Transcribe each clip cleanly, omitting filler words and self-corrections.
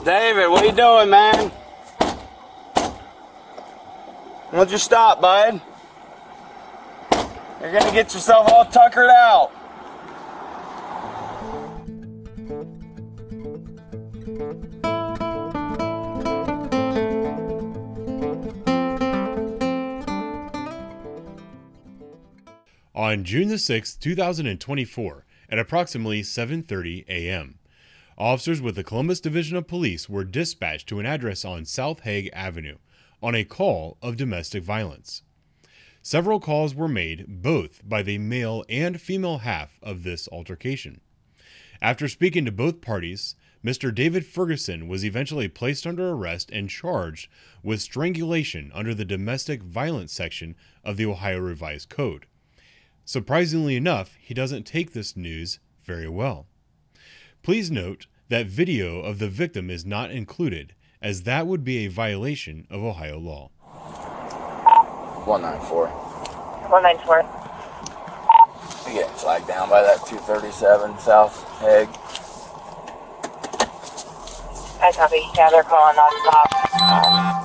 David, what are you doing, man? Why don't you stop, bud? You're gonna get yourself all tuckered out. On June the 6th, 2024, at approximately 7:30 a.m., officers with the Columbus Division of Police were dispatched to an address on South Hague Avenue on a call of domestic violence. Several calls were made both by the male and female half of this altercation. After speaking to both parties, Mr. David Ferguson was eventually placed under arrest and charged with strangulation under the domestic violence section of the Ohio Revised Code. Surprisingly enough, he doesn't take this news very well. Please note that video of the victim is not included, as that would be a violation of Ohio law. 194. 194. You're getting flagged down by that 237 South Hague. I copy. Yeah, they're calling non-stop.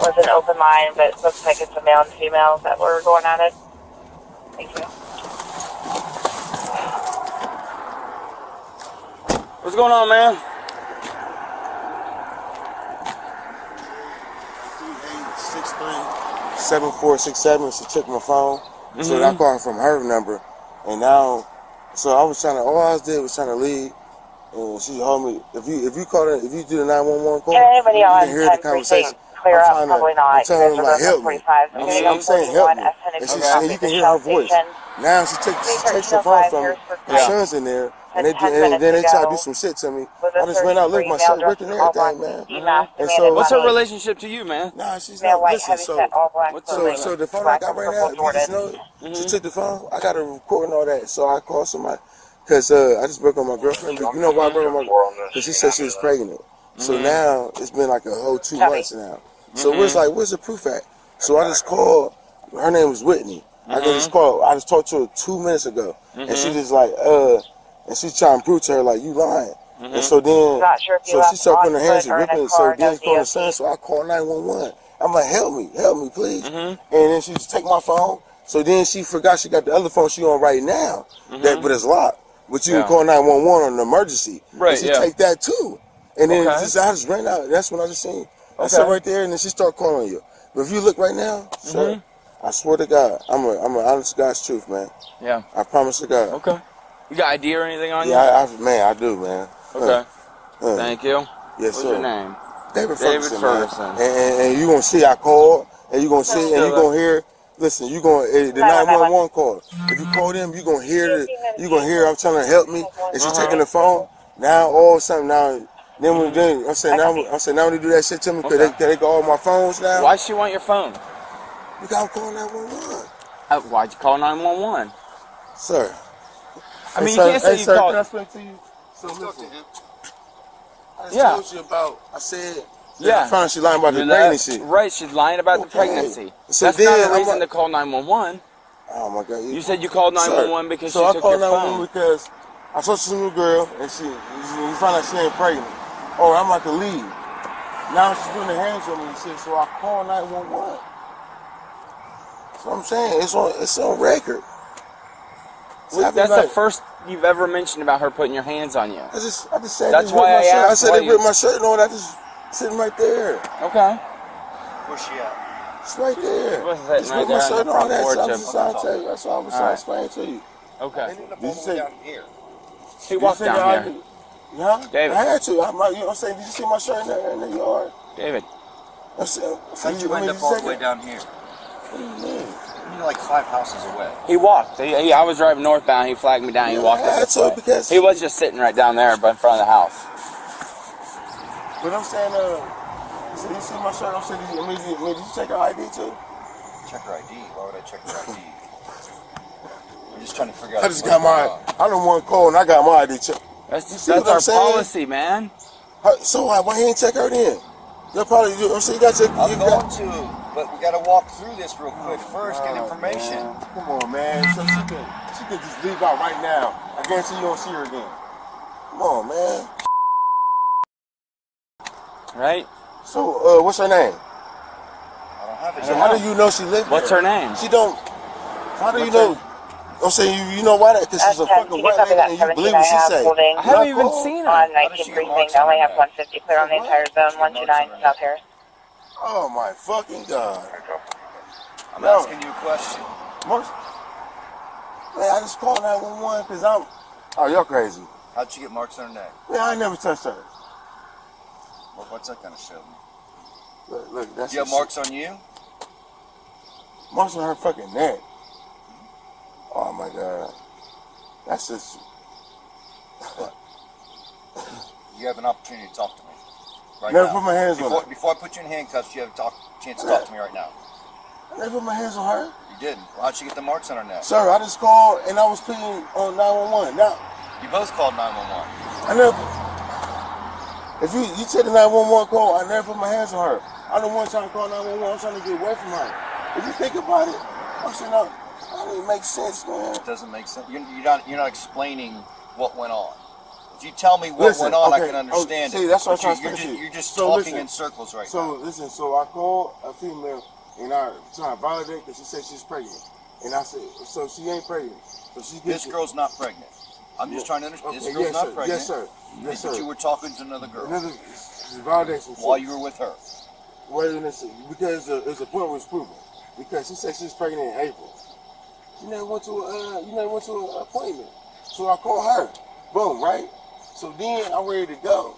Was an open line, but it looks like it's a male and female that were going at it. Thank you. What's going on, man? 3863-7467. She took my phone, so I called from her number, and now, so I was trying to. All I did was trying to leave, and she told me if you call it, if you do the 911 call, anybody you on can hear the conversation. Clear up, probably not. I'm telling her like help me. I'm saying help me, and you can hear her voice. Now she takes her phone from her. Her son's in there. And then they try to do some shit to me. I just ran out, look, my shirt ripped and everything, man. And so, what's her relationship to you, man? Nah, she's not. Listen, so the phone I got right now, you just know, she took the phone. I got a recording all that, so I called somebody because I just broke up with my girlfriend. But you know why I broke up with my girlfriend? Because she said she was pregnant. So now it's been like a whole 2 months now. So we're like, where's the proof at? So I just called. Her name was Whitney. I just called. I just talked to her 2 minutes ago, and she just like and she's trying to prove to her, like, you lying. And so then, so she started putting her hands and ripping it. So then she called her son, so I called 911. I'm like, help me, please. And then she just take my phone. So then she forgot she got the other phone she on right now, but it's locked. But you can call 911 on an emergency. Right, and she take that too. And then I just ran out. That's when I just seen. I said right there, and then she started calling you. But if you look right now, sir, I swear to God, I'm an honest God's truth, man. Yeah. I promise to God. Okay. You got ID or anything on you? Yeah, I do, man. Okay. Thank you. Yes, What's sir. your name? David Ferguson. And you gonna see I called, and you gonna see, and you gonna hear. Listen, you gonna the 911 call. If you call them, you gonna hear I'm telling her help me, and she's taking the phone. Now all of a sudden then I'm saying now when they do that shit to me, because they got all my phones now. Why she want your phone? Because I'm calling 911. Why'd you call 911? Sir. I mean, you can't say you called. Can I explain to you? So listen, I just told you about. I said. I found out she lying about the pregnancy. Right, she's lying about the pregnancy. So that's not a reason to call 911. Oh my God! You said you called 911 because she took your phone. So I called 911 because I talked to some new girl, and we found out she ain't pregnant. Oh, I'm about to leave. Now she's putting her hands on me and shit, so I called 911. That's what I'm saying. It's on record. Well, that's the first you've ever mentioned about her putting your hands on you. I just said that's why I asked. I said they ripped my shirt and all that. Just sitting right there. Okay. Where's she at? It's right there. Just ripped my shirt and all that. So I'm just trying to tell you. That's all I'm trying to explain to you. Okay. Did you say down here? He walked down here. Yeah. David. I had to. You know what I'm saying? Did you see my shirt in the yard? David. How'd you end up all the way down here? What do you mean? You're like 5 houses away. He walked. I was driving northbound. He flagged me down. He walked up this way. Because he was just sitting right down there in front of the house. But I'm saying, so you see my shirt? I'm saying, did you check her ID too? Check her ID? Why would I check her ID? I'm just trying to figure out. I just got I don't want to call and I got my ID checked. That's our policy, man. So why he ain't check her then? You'll probably do. I'm saying you got to. I'm going to, but we got to walk through this real quick first, get information. Man. Come on, man. So she could just leave out right now. I guarantee you don't see her again. Come on, man. Right? So, what's her name? I don't have it. So how do you know she lived What's there? her name? She don't. How do you know? I'm saying you know why that? Because she's a fucking white lady and you believe what she say. I haven't even seen her. On 19 precinct, I only have 150 clear on the entire zone, 129 South Harris. Oh my fucking God. I'm asking you a question. Man, I just called 911 because I'm. Oh, y'all crazy. How'd she get marks on her neck? Man, I never touched her. Well, what's that gonna show me? Look, that's. Do you have marks on you? Marks on her fucking neck. Oh my God. That's just. You have an opportunity to talk to me. Right Never now. put my hands on her. Before I put you in handcuffs, you have a chance to talk to me right now. I never put my hands on her. You didn't. Well, how'd she get the marks on her neck? Sir, I just called and I was pleading on 911. Now, You both called 911. I never. If you take the 911 call, I never put my hands on her. I'm the one trying to call 911. I'm trying to get away from her. If you think about it, I'm saying, no, that doesn't make sense, man. It doesn't make sense. You're not explaining what went on. If you tell me what went on, I can understand see, that's what it. I'm trying to say. You're just So talking listen, in circles right So now. listen, so I called a female and I trying to validate because she said she's pregnant. And I said, so she ain't pregnant. So she This girl's not pregnant. I'm just trying to understand. This girl's not pregnant. Yes, sir. Yes, But sir. you were talking to another girl Another validation. while you were with her. Wait a minute, because the point was proven. Because she said she's pregnant in April. She never went to an appointment. So I called her. Boom, right? So then I'm ready to go.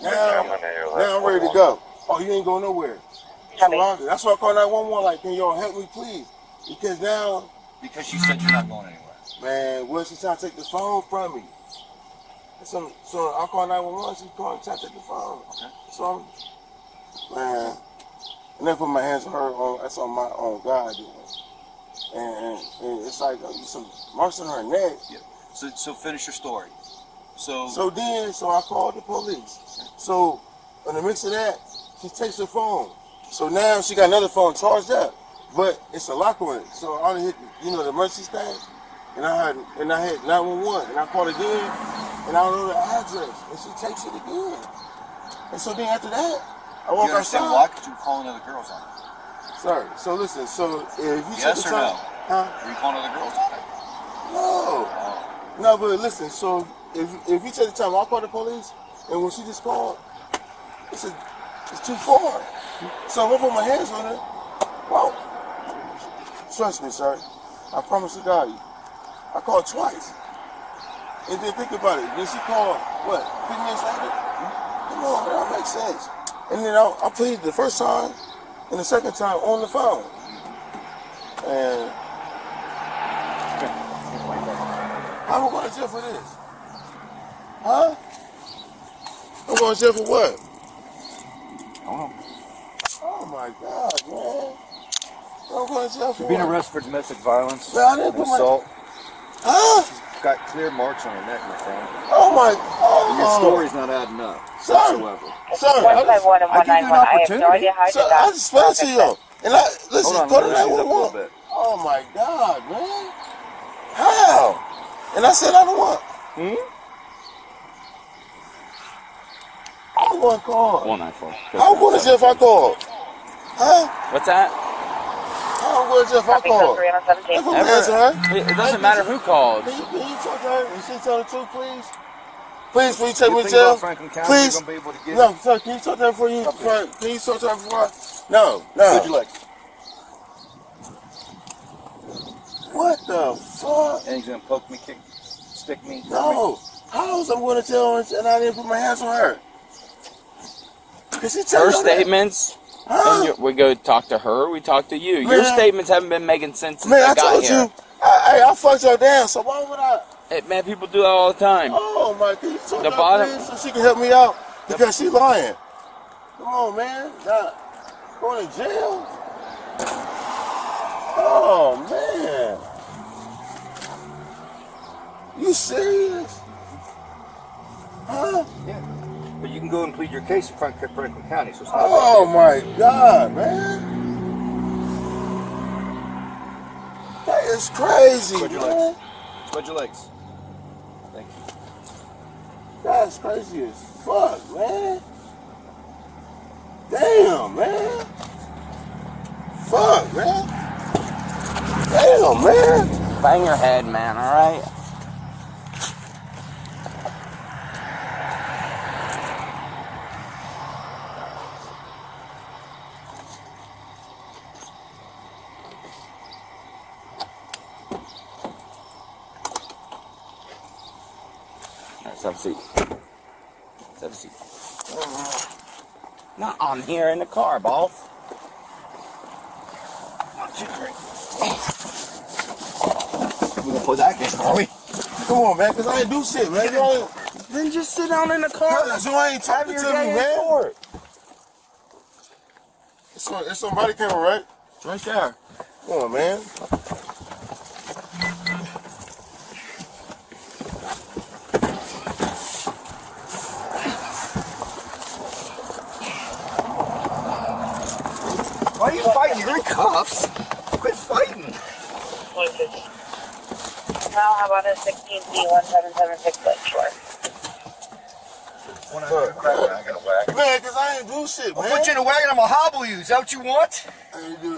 Now I'm ready to go. Oh, you ain't going nowhere. So that's why I called 911. Like, can y'all help me, please? Because now, Because she said you're not going anywhere. man, well, she's trying to take the phone from me. So I called 911. She trying to take the phone. Okay. So man, I never put my hands on her. That's on my own God doing. And it's like some marks on her neck. Yeah. So finish your story. So So I called the police. So in the mix of that, she takes her phone. So now she got another phone charged up, but it's a lock on it. So I only hit the emergency thing, and I had 911, and I called again, and I don't know the address, and she takes it again. And so then after that, I walk you understand outside. why? Because you were calling other girls on it. Sorry. So listen. So if you Yes take or the no? time, huh? Were you calling other girls on it? No, but listen. So if you take the time, I'll call the police, and when she just called, it's too far. So if I put my hands on her, well, trust me, sir. I promise to God, I called twice, and then think about it. Then she called what? 3 minutes later. Come on, that don't make sense. And then I pleaded the first time, and the second time on the phone, and. How am I going to jail for this? Huh? I'm going to jail for what? Oh my God, man. I'm going to jail for You're being what? arrested for domestic violence Man, I didn't and put my... assault. Huh? She's got clear marks on her neck, my friend. Oh my... Your Oh. story's not adding up Sir. whatsoever. Sir, 151 and I give you an 191. I have no opportunity. idea how I sir, did that. I just explained to you. And I... Listen, Hold on, go to let me raise it up a little 911. bit. Oh my God, man. How? And I said I don't want... I'm going to call. 194. How I'm going to jail if I call? Huh? What's that? How I'm going to jail if I Copy, call? code 3 on 17. Put my hands on her. It doesn't matter who called. Can you talk to her? Can she tell the truth, please? Please, will you take You me to think about jail? Franklin County, Please. you're gonna be able to get No, sir, can you talk to her before you... Can you talk to her before I... No. Put your legs. What the fuck? And he's gonna poke me, kick, stick me. No. How is I'm going to jail and I didn't put my hands on her? Can she tell Her you that? statements, Huh? we go talk to her, we talk to you. Your Man. statements haven't been making sense since Man, I I got told here. you. I fucked her down, so why would I... Hey, man, people do that all the time. Oh my, can you talk The to bottom- her, please, so she can help me out? Because she lying. Come on, man. Not going to jail? Oh, man. You serious? Huh? Yeah. But you can go and plead your case in Franklin County, so it's not Oh, my God, man. That is crazy, Spread your man. legs. Spread your legs. Thank you. That's crazy as fuck, man. Damn, man. Fuck, man. Damn, man. Bang your head, man, alright? Let's have a seat. Let's have a seat. Not on here in the car, boss. 1, 2, 3. We're gonna put that in, are we? Come on, man, because I ain't do shit, man. Then just sit down in the car. So I ain't talking to me, man. It's some body camera, right? Right there. Come on, man. Why are you fighting? You're in cuffs. Quit fighting. Now, how about a 16C1776 Lakeshore? Man, because I ain't do shit, man. I'll put you in a wagon, I'm gonna hobble you. Is that what you want? I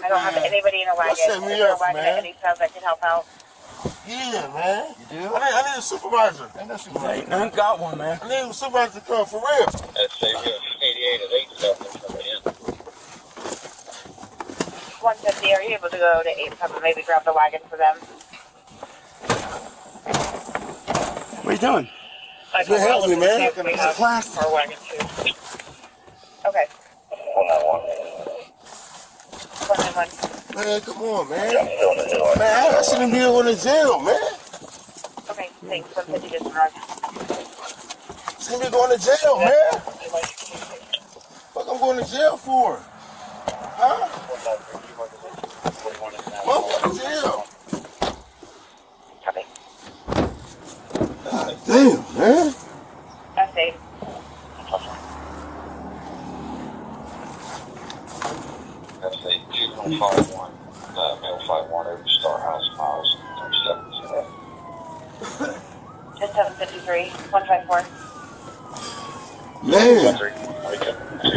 don't have anybody in a wagon. Set me up, man. At any time that can help out. Yeah, man. You do? I need a supervisor. Ain't no supervisor. I ain't got one, man. I need a supervisor to come, for real. That's 88 at 8 something coming in. 150, are you able to go to 8-7, maybe grab the wagon for them? What are you doing? You help me, man. We have our wagon too. Okay. 191. Man, come on, man. Man, I shouldn't be going to jail, man. Okay, thanks. 150 just arrived. Shouldn't be going to jail, man. What I'm going to jail for? Huh? I'm going to jail. Copy. Damn, man. That's safe. That's a juvenile 5-1, male 5-1 over Star House, miles 37. Just 753, 154. Man. 3, wake up, 2.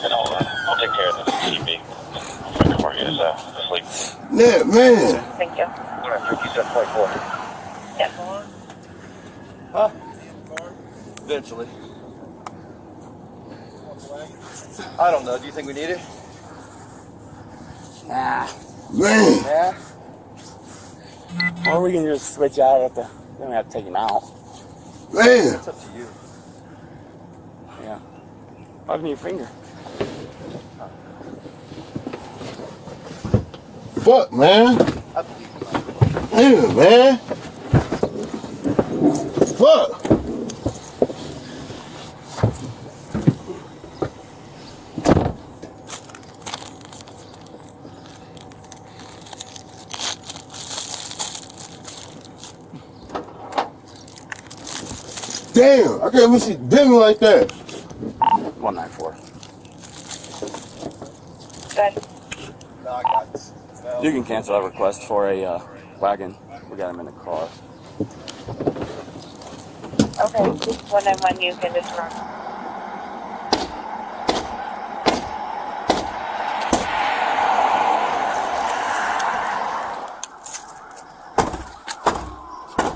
And I'll take care of this CB. I'll fix it for you asleep. Yeah, man. Thank you. Alright, 57.4. Yeah. Huh? Eventually. I don't know. Do you think we need it? Nah. Man. Yeah. Or we can just switch out at the. We don't have to take him out. Man. It's up to you. Yeah. Bug me your finger. Fuck, man. I believe you. Damn, man. Fuck. Damn, I can't even see dimmy like that. 194. Good. No, I got this. No. You can cancel that request for a wagon. We got him in the car. Okay. 191, you can just run.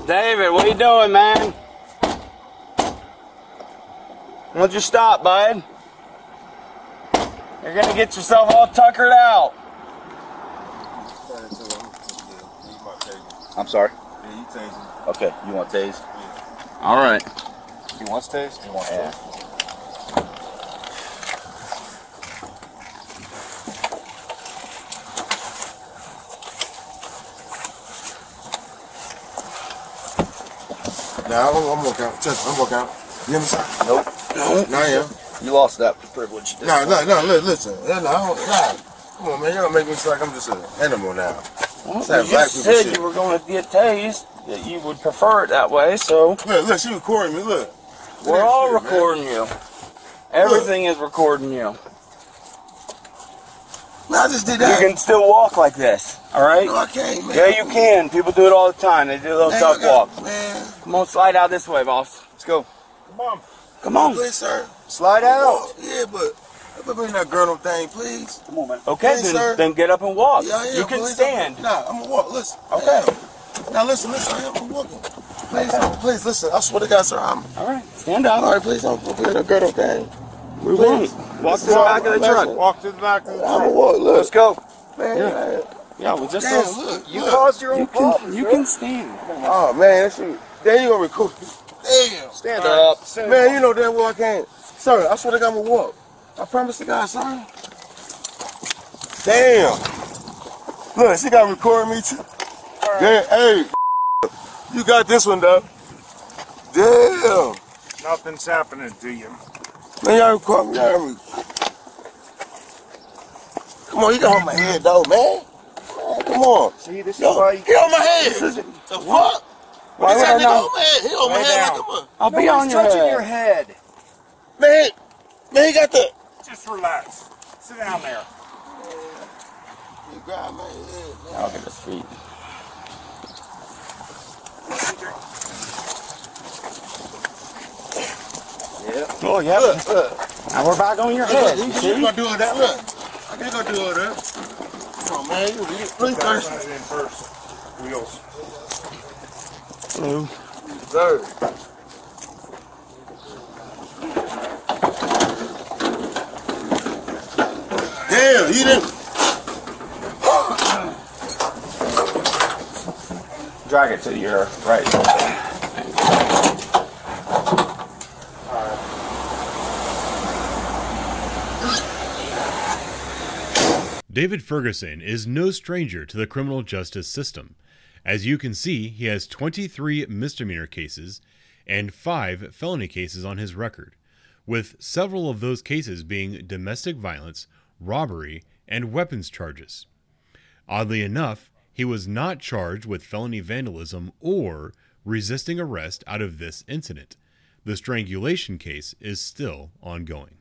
David, what are you doing, man? Why don't you stop, bud? You're gonna get yourself all tuckered out. I'm sorry. Yeah, you tased. Okay, you want tased? All right. He wants tased? He wants Yeah. tased. Nah, I'm walking out. Trust me, I'm walking out. You understand? Nope. No, I am. You lost that privilege. No, listen. No. Come on, man. You don't make me feel like I'm just an animal now. Well, It's that you black just people said shit. you were going to get tased. That you would prefer it that way, so Look, she recording me. Look. we're That all shit, man. recording you. Everything is recording you. Man, I just did You that. can still walk like this, all right? No, I can't, man. Yeah, you can. People do it all the time. They do little Man, duck walks. Man. Come on, slide out this way, boss. Let's go. Come on. Come on. Please, sir. Slide out. Yeah, but Let me not girl no thing, please. Come on, man. Okay, Please, sir. then get up and walk. Yeah, You can please, stand. Nah, I'm gonna walk. Listen. Okay. Now listen, I'm walking. Please, listen. I swear to God, sir, I'm. All right, stand up. All right, please don't put in a girl no thing. We won't. Walk to the back of the truck. Walk to the back of the truck. I'm gonna walk. Look. Let's go. Man, Yeah, well, just damn, so look. You look. caused your own problem. you can stand. Oh man, that's you. Then you gonna record. Damn. Stand up. Man, you know damn well I can't. Sir, I swear to God, I'm gonna walk. I promise to God, sir. Damn. Look, she got recording me too. Right. Hey, you got this one though. Damn. Nothing's happening to you. Man, y'all record me. Come on, you can hold my head though, man. Come on. See, this is Yo, why you he on my head. The fuck? Why would I Nigga not? on my head. He on my Lay head down. like a mother. I'll be on your touching head. your head. Man, he got the. Just relax. Sit down there. He grabbed my head, man. I'll get his feet. Yeah. Oh, yeah. Look. Now we're back on your head. You You see? gonna do it that look. You gonna do it that. Come on, man. You please First first. it in first. Wheels. Hello. Sir. Damn, he didn't. Drag it to your right. David Ferguson is no stranger to the criminal justice system. As you can see, he has 23 misdemeanor cases and 5 felony cases on his record, with several of those cases being domestic violence, robbery, and weapons charges. Oddly enough, he was not charged with felony vandalism or resisting arrest out of this incident. The strangulation case is still ongoing.